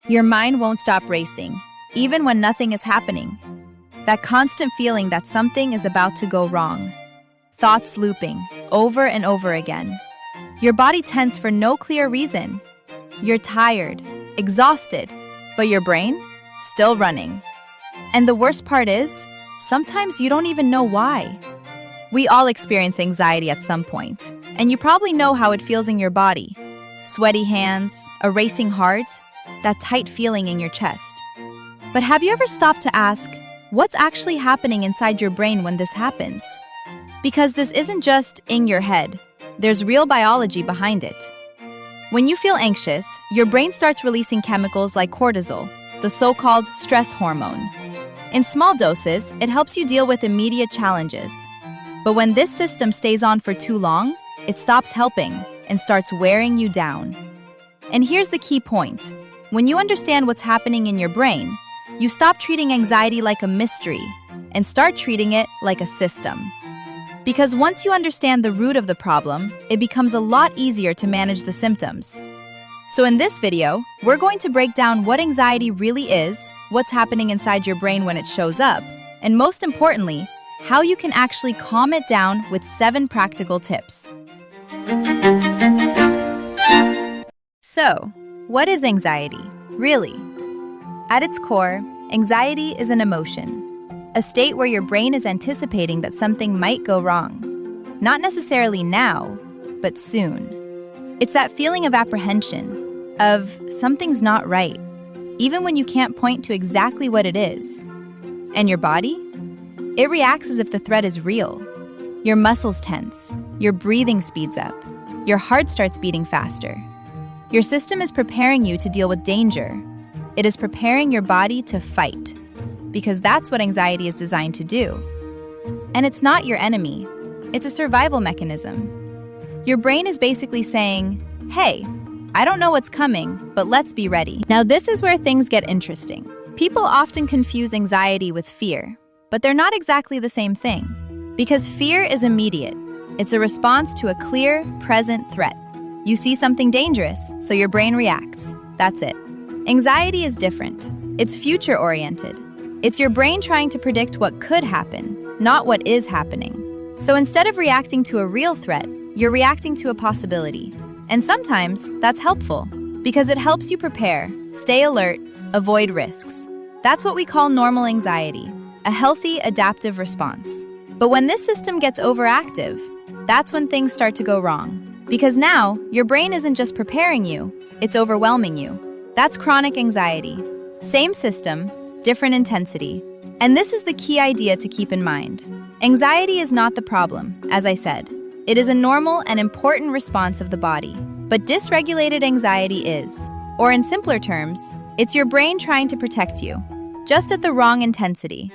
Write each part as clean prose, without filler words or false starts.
Your mind won't stop racing, even when nothing is happening. That constant feeling that something is about to go wrong. Thoughts looping, over and over again. Your body tenses for no clear reason. You're tired, exhausted, but your brain? Still running. And the worst part is, sometimes you don't even know why. We all experience anxiety at some point, and you probably know how it feels in your body. Sweaty hands, a racing heart, that tight feeling in your chest. But have you ever stopped to ask, what's actually happening inside your brain when this happens? Because this isn't just in your head. There's real biology behind it. When you feel anxious, your brain starts releasing chemicals like cortisol, the so-called stress hormone. In small doses, it helps you deal with immediate challenges. But when this system stays on for too long, it stops helping and starts wearing you down. And here's the key point. When you understand what's happening in your brain, you stop treating anxiety like a mystery and start treating it like a system. Because once you understand the root of the problem, it becomes a lot easier to manage the symptoms. So in this video, we're going to break down what anxiety really is, what's happening inside your brain when it shows up, and most importantly, how you can actually calm it down with 7 practical tips. So, what is anxiety, really? At its core, anxiety is an emotion, a state where your brain is anticipating that something might go wrong. Not necessarily now, but soon. It's that feeling of apprehension, of something's not right, even when you can't point to exactly what it is. And your body? It reacts as if the threat is real. Your muscles tense, your breathing speeds up, your heart starts beating faster. Your system is preparing you to deal with danger. It is preparing your body to fight, because that's what anxiety is designed to do. And it's not your enemy. It's a survival mechanism. Your brain is basically saying, hey, I don't know what's coming, but let's be ready. Now this is where things get interesting. People often confuse anxiety with fear, but they're not exactly the same thing. Because fear is immediate. It's a response to a clear, present threat. You see something dangerous, so your brain reacts. That's it. Anxiety is different. It's future-oriented. It's your brain trying to predict what could happen, not what is happening. So instead of reacting to a real threat, you're reacting to a possibility. And sometimes that's helpful, because it helps you prepare, stay alert, avoid risks. That's what we call normal anxiety, a healthy, adaptive response. But when this system gets overactive, that's when things start to go wrong. Because now, your brain isn't just preparing you, it's overwhelming you. That's chronic anxiety. Same system, different intensity. And this is the key idea to keep in mind. Anxiety is not the problem, as I said. It is a normal and important response of the body. But dysregulated anxiety is. Or in simpler terms, it's your brain trying to protect you, just at the wrong intensity.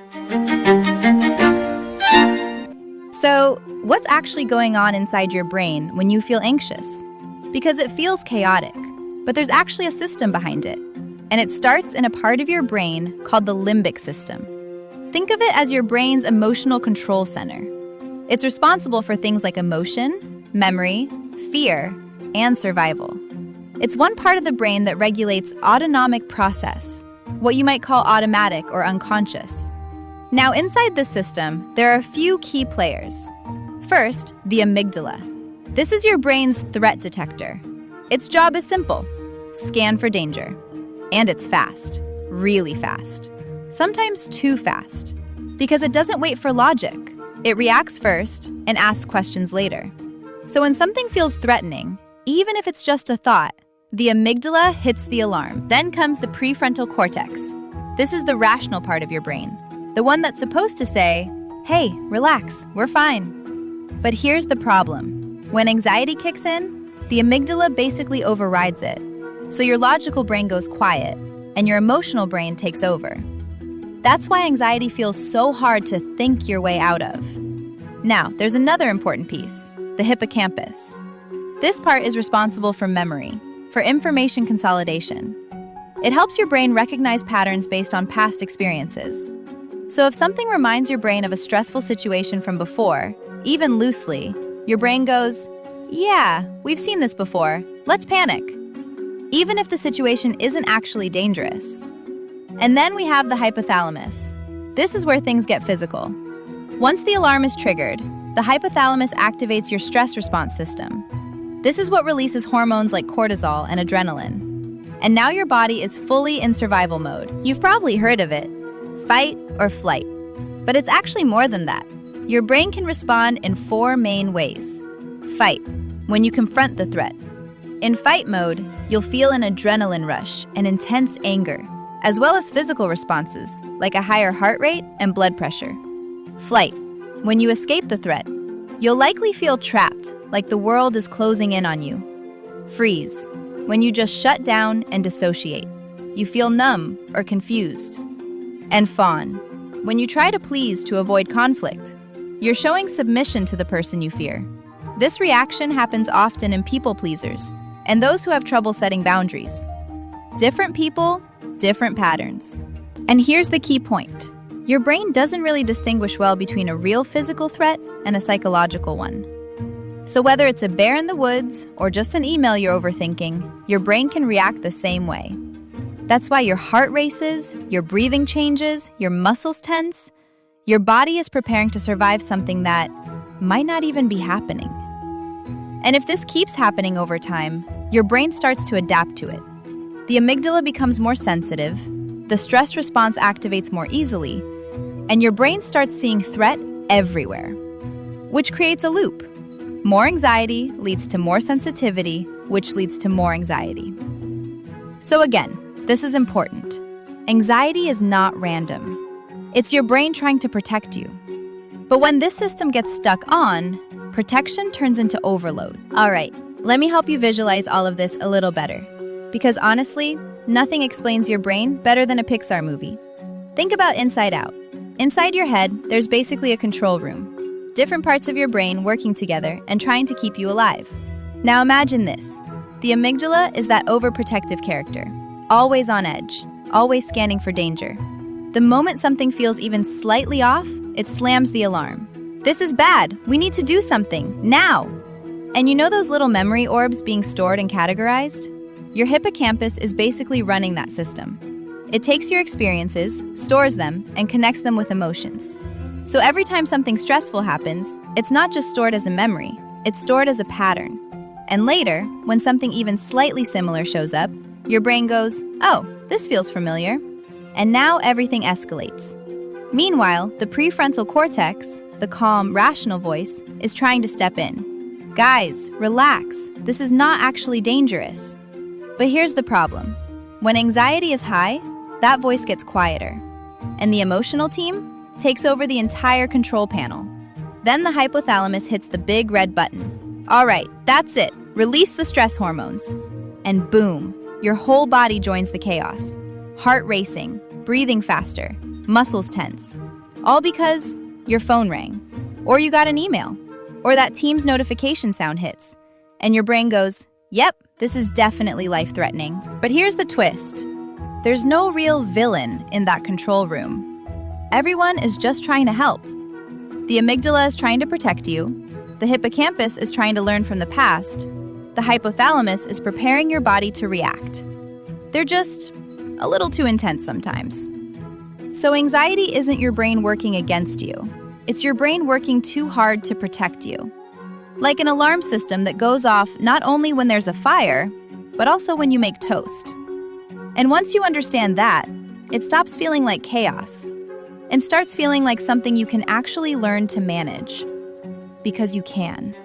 So, what's actually going on inside your brain when you feel anxious? Because it feels chaotic, but there's actually a system behind it. And it starts in a part of your brain called the limbic system. Think of it as your brain's emotional control center. It's responsible for things like emotion, memory, fear, and survival. It's one part of the brain that regulates autonomic process, what you might call automatic or unconscious. Now, inside this system, there are a few key players. First, the amygdala. This is your brain's threat detector. Its job is simple: scan for danger. And it's fast, really fast. Sometimes too fast, because it doesn't wait for logic. It reacts first and asks questions later. So when something feels threatening, even if it's just a thought, the amygdala hits the alarm. Then comes the prefrontal cortex. This is the rational part of your brain. The one that's supposed to say, hey, relax, we're fine. But here's the problem. When anxiety kicks in, the amygdala basically overrides it. So your logical brain goes quiet, and your emotional brain takes over. That's why anxiety feels so hard to think your way out of. Now, there's another important piece, the hippocampus. This part is responsible for memory, for information consolidation. It helps your brain recognize patterns based on past experiences. So if something reminds your brain of a stressful situation from before, even loosely, your brain goes, yeah, we've seen this before, let's panic. even if the situation isn't actually dangerous. And then we have the hypothalamus. This is where things get physical. Once the alarm is triggered, the hypothalamus activates your stress response system. This is what releases hormones like cortisol and adrenaline. And now your body is fully in survival mode. You've probably heard of it, fight or flight. But it's actually more than that. Your brain can respond in 4 main ways. Fight, when you confront the threat. In fight mode, you'll feel an adrenaline rush and intense anger, as well as physical responses, like a higher heart rate and blood pressure. Flight, when you escape the threat, you'll likely feel trapped, like the world is closing in on you. Freeze, when you just shut down and dissociate. You feel numb or confused. And fawn, when you try to please to avoid conflict. You're showing submission to the person you fear. This reaction happens often in people pleasers and those who have trouble setting boundaries. Different people, different patterns. And here's the key point. Your brain doesn't really distinguish well between a real physical threat and a psychological one. So whether it's a bear in the woods or just an email you're overthinking, your brain can react the same way. That's why your heart races, your breathing changes, your muscles tense. Your body is preparing to survive something that might not even be happening. And if this keeps happening over time, your brain starts to adapt to it. The amygdala becomes more sensitive, the stress response activates more easily, and your brain starts seeing threat everywhere, which creates a loop. More anxiety leads to more sensitivity, which leads to more anxiety. So again, this is important. Anxiety is not random. It's your brain trying to protect you. But when this system gets stuck on, protection turns into overload. All right, let me help you visualize all of this a little better. Because honestly, nothing explains your brain better than a Pixar movie. Think about Inside Out. Inside your head, there's basically a control room. Different parts of your brain working together and trying to keep you alive. Now imagine this. The amygdala is that overprotective character, always on edge, always scanning for danger. The moment something feels even slightly off, it slams the alarm. This is bad. We need to do something, now. And you know those little memory orbs being stored and categorized? Your hippocampus is basically running that system. It takes your experiences, stores them, and connects them with emotions. So every time something stressful happens, it's not just stored as a memory, it's stored as a pattern. And later, when something even slightly similar shows up, your brain goes, oh, this feels familiar. And now everything escalates. Meanwhile, the prefrontal cortex, the calm, rational voice, is trying to step in. Guys, relax. This is not actually dangerous. But here's the problem. When anxiety is high, that voice gets quieter. And the emotional team takes over the entire control panel. Then the hypothalamus hits the big red button. All right, that's it. Release the stress hormones. And boom, your whole body joins the chaos. Heart racing, breathing faster, muscles tense. All because your phone rang, or you got an email, or that Teams notification sound hits. And your brain goes, yep, this is definitely life-threatening. But here's the twist. There's no real villain in that control room. Everyone is just trying to help. The amygdala is trying to protect you. The hippocampus is trying to learn from the past. The hypothalamus is preparing your body to react. They're just a little too intense sometimes. So anxiety isn't your brain working against you. It's your brain working too hard to protect you. Like an alarm system that goes off not only when there's a fire, but also when you make toast. And once you understand that, it stops feeling like chaos and starts feeling like something you can actually learn to manage. Because you can.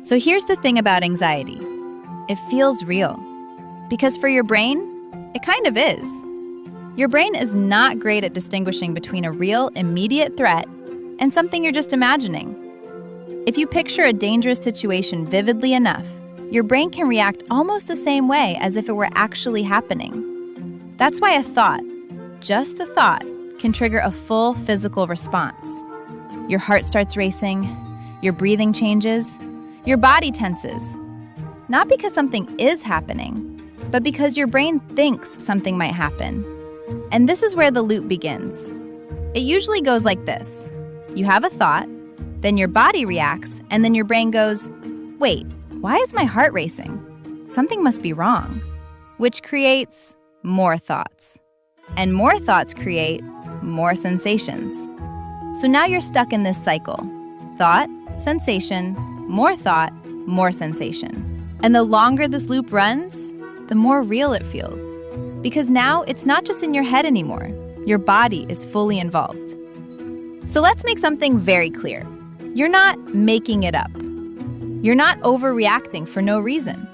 So here's the thing about anxiety. It feels real. Because for your brain, it kind of is. Your brain is not great at distinguishing between a real, immediate threat and something you're just imagining. If you picture a dangerous situation vividly enough, your brain can react almost the same way as if it were actually happening. That's why a thought, just a thought, can trigger a full physical response. Your heart starts racing, your breathing changes, your body tenses. Not because something is happening, but because your brain thinks something might happen. And this is where the loop begins. It usually goes like this. You have a thought, then your body reacts, and then your brain goes, wait, why is my heart racing? Something must be wrong. Which creates more thoughts. And more thoughts create more sensations. So now you're stuck in this cycle. Thought, sensation, more thought, more sensation. And the longer this loop runs, the more real it feels. Because now it's not just in your head anymore. Your body is fully involved. So let's make something very clear. You're not making it up. You're not overreacting for no reason.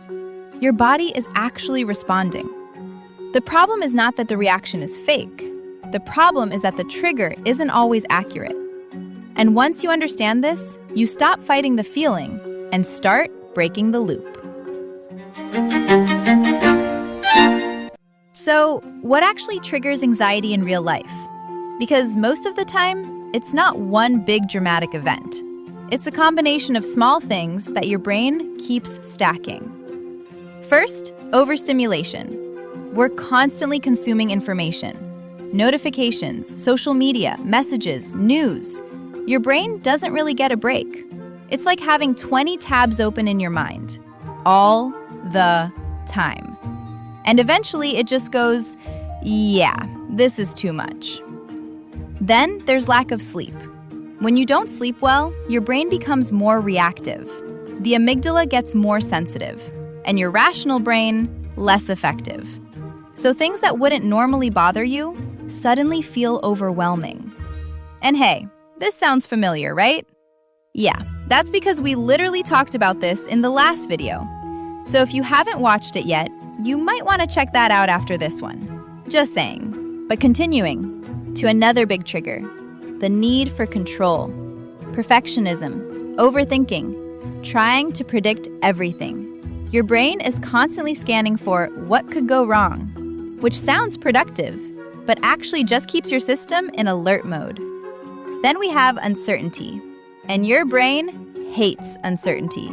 Your body is actually responding. The problem is not that the reaction is fake. The problem is that the trigger isn't always accurate. And once you understand this, you stop fighting the feeling and start breaking the loop. So, what actually triggers anxiety in real life? Because most of the time, it's not one big dramatic event. It's a combination of small things that your brain keeps stacking. First, overstimulation. We're constantly consuming information. Notifications, social media, messages, news. Your brain doesn't really get a break. It's like having 20 tabs open in your mind, all the time. And eventually it just goes, yeah, this is too much. Then there's lack of sleep. When you don't sleep well, your brain becomes more reactive. The amygdala gets more sensitive, and your rational brain less effective. So things that wouldn't normally bother you suddenly feel overwhelming. And hey, this sounds familiar, right? Yeah, that's because we literally talked about this in the last video. So if you haven't watched it yet, you might want to check that out after this one. Just saying. But continuing to another big trigger, the need for control, perfectionism, overthinking, trying to predict everything. Your brain is constantly scanning for what could go wrong, which sounds productive, but actually just keeps your system in alert mode. Then we have uncertainty, and your brain hates uncertainty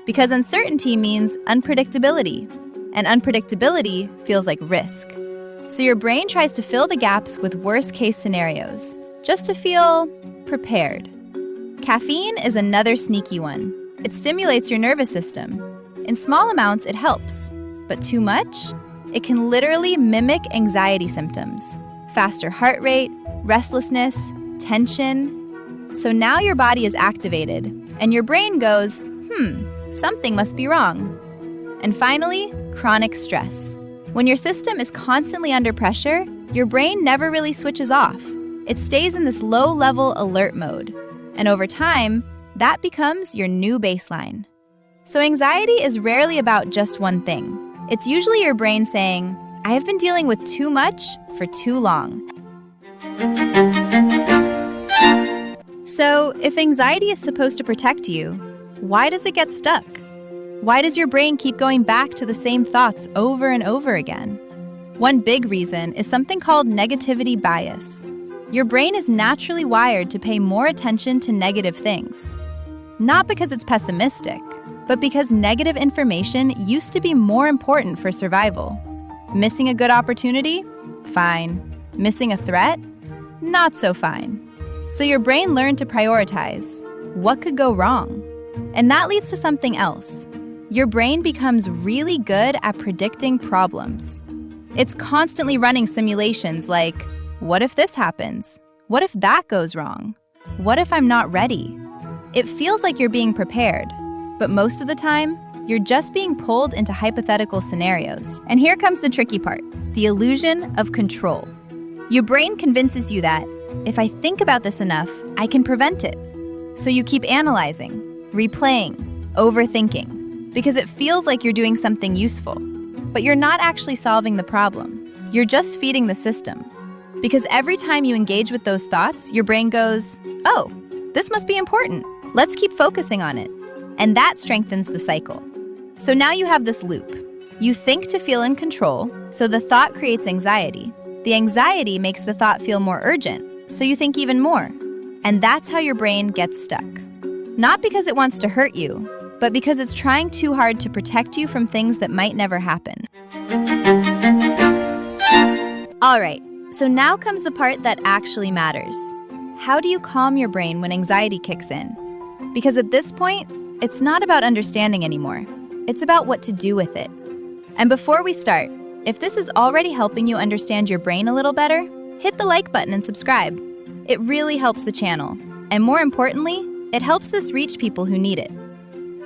because uncertainty means unpredictability, and unpredictability feels like risk. So your brain tries to fill the gaps with worst-case scenarios, just to feel prepared. Caffeine is another sneaky one. It stimulates your nervous system. In small amounts, it helps, but too much? It can literally mimic anxiety symptoms. Faster heart rate, restlessness, tension. So now your body is activated, and your brain goes, something must be wrong. And finally, chronic stress. When your system is constantly under pressure, your brain never really switches off. It stays in this low-level alert mode. And over time, that becomes your new baseline. So anxiety is rarely about just one thing. It's usually your brain saying, I have been dealing with too much for too long. So if anxiety is supposed to protect you, why does it get stuck? Why does your brain keep going back to the same thoughts over and over again? One big reason is something called negativity bias. Your brain is naturally wired to pay more attention to negative things. Not because it's pessimistic, but because negative information used to be more important for survival. Missing a good opportunity? Fine. Missing a threat? Not so fine. So your brain learned to prioritize. What could go wrong? And that leads to something else. Your brain becomes really good at predicting problems. It's constantly running simulations like, what if this happens? What if that goes wrong? What if I'm not ready? It feels like you're being prepared, but most of the time, you're just being pulled into hypothetical scenarios. And here comes the tricky part, the illusion of control. Your brain convinces you that, if I think about this enough, I can prevent it. So you keep analyzing, replaying, overthinking, because it feels like you're doing something useful. But you're not actually solving the problem. You're just feeding the system. Because every time you engage with those thoughts, your brain goes, oh, this must be important. Let's keep focusing on it. And that strengthens the cycle. So now you have this loop. You think to feel in control, so the thought creates anxiety. The anxiety makes the thought feel more urgent, so you think even more. And that's how your brain gets stuck. Not because it wants to hurt you, but because it's trying too hard to protect you from things that might never happen. All right, so now comes the part that actually matters. How do you calm your brain when anxiety kicks in? Because at this point, it's not about understanding anymore. It's about what to do with it. And before we start, if this is already helping you understand your brain a little better, hit the like button and subscribe. It really helps the channel. And more importantly, it helps this reach people who need it.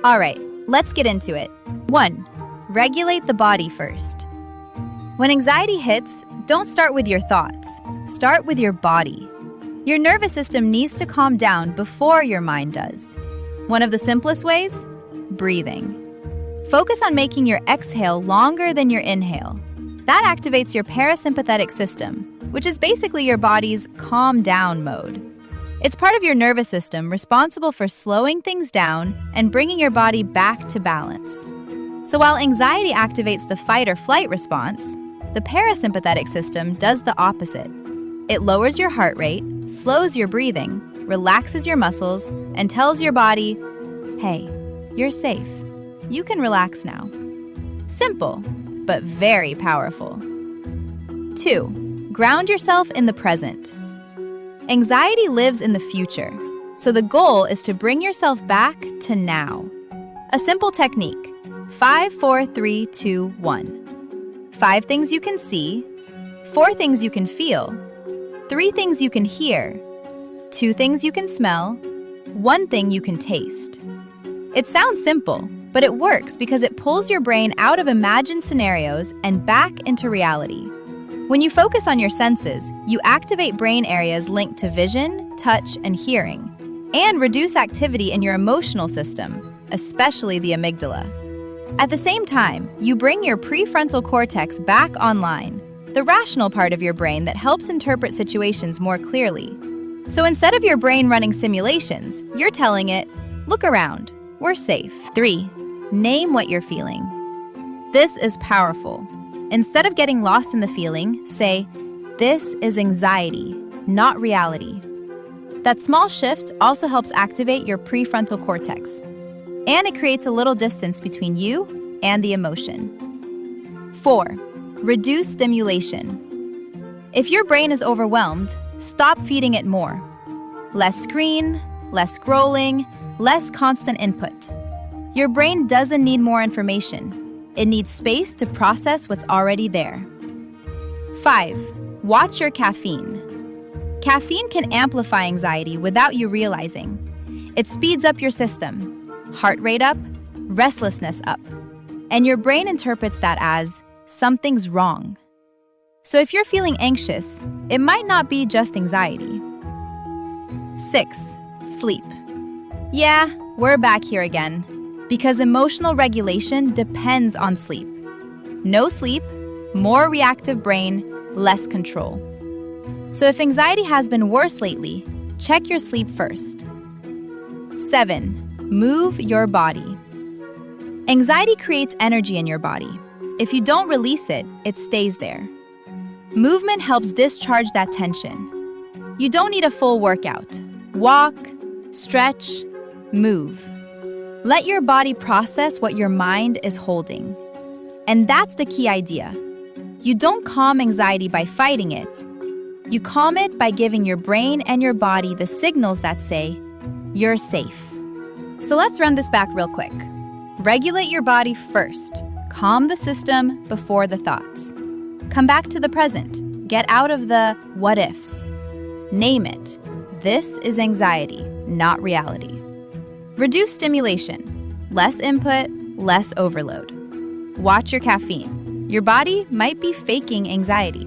All right, let's get into it. 1. Regulate the body first. When anxiety hits, don't start with your thoughts. Start with your body. Your nervous system needs to calm down before your mind does. One of the simplest ways? Breathing. Focus on making your exhale longer than your inhale. That activates your parasympathetic system, which is basically your body's calm down mode. It's part of your nervous system responsible for slowing things down and bringing your body back to balance. So while anxiety activates the fight or flight response, the parasympathetic system does the opposite. It lowers your heart rate, slows your breathing, relaxes your muscles, and tells your body, hey, you're safe. You can relax now. Simple, but very powerful. 2. Ground yourself in the present. Anxiety lives in the future, so the goal is to bring yourself back to now. A simple technique: 5, 4, 3, 2, 1. 5 things you can see, 4 things you can feel, 3 things you can hear, 2 things you can smell, 1 thing you can taste. It sounds simple, but it works because it pulls your brain out of imagined scenarios and back into reality. When you focus on your senses, you activate brain areas linked to vision, touch, and hearing, and reduce activity in your emotional system, especially the amygdala. At the same time, you bring your prefrontal cortex back online, the rational part of your brain that helps interpret situations more clearly. So instead of your brain running simulations, you're telling it, look around, we're safe. 3. Name what you're feeling. This is powerful. Instead of getting lost in the feeling, say, this is anxiety, not reality. That small shift also helps activate your prefrontal cortex, and it creates a little distance between you and the emotion. 4. Reduce stimulation. If your brain is overwhelmed, stop feeding it more. Less screen, less scrolling, less constant input. Your brain doesn't need more information. It needs space to process what's already there. 5. Watch your caffeine. Caffeine can amplify anxiety without you realizing. It speeds up your system, heart rate up, restlessness up, and your brain interprets that as something's wrong. So if you're feeling anxious, it might not be just anxiety. 6. Sleep. Yeah, we're back here again. Because emotional regulation depends on sleep. No sleep, more reactive brain, less control. So if anxiety has been worse lately, check your sleep first. 7. Move your body. Anxiety creates energy in your body. If you don't release it, it stays there. Movement helps discharge that tension. You don't need a full workout. Walk, stretch, move. Let your body process what your mind is holding. And that's the key idea. You don't calm anxiety by fighting it. You calm it by giving your brain and your body the signals that say, you're safe. So let's run this back real quick. Regulate your body first. Calm the system before the thoughts. Come back to the present. Get out of the what ifs. Name it. This is anxiety, not reality. Reduce stimulation. Less input, less overload. Watch your caffeine. Your body might be faking anxiety.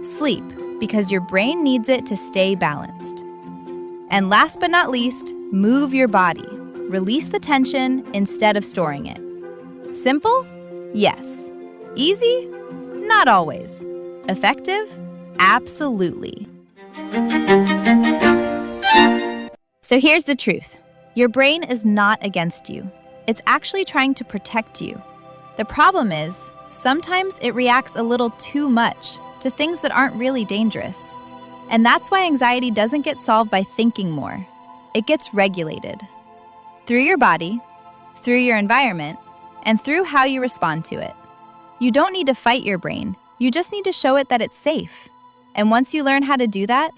Sleep, because your brain needs it to stay balanced. And last but not least, move your body. Release the tension instead of storing it. Simple? Yes. Easy? Not always. Effective? Absolutely. So here's the truth. Your brain is not against you. It's actually trying to protect you. The problem is, sometimes it reacts a little too much to things that aren't really dangerous. And that's why anxiety doesn't get solved by thinking more. It gets regulated. Through your body, through your environment, and through how you respond to it. You don't need to fight your brain. You just need to show it that it's safe. And once you learn how to do that,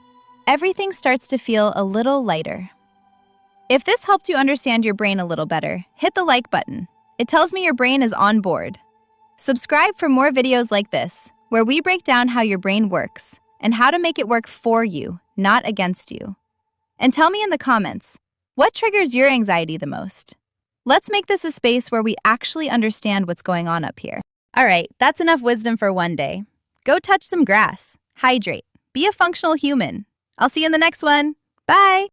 everything starts to feel a little lighter. If this helped you understand your brain a little better, hit the like button. It tells me your brain is on board. Subscribe for more videos like this, where we break down how your brain works and how to make it work for you, not against you. And tell me in the comments, what triggers your anxiety the most? Let's make this a space where we actually understand what's going on up here. All right, that's enough wisdom for one day. Go touch some grass, hydrate, be a functional human. I'll see you in the next one. Bye!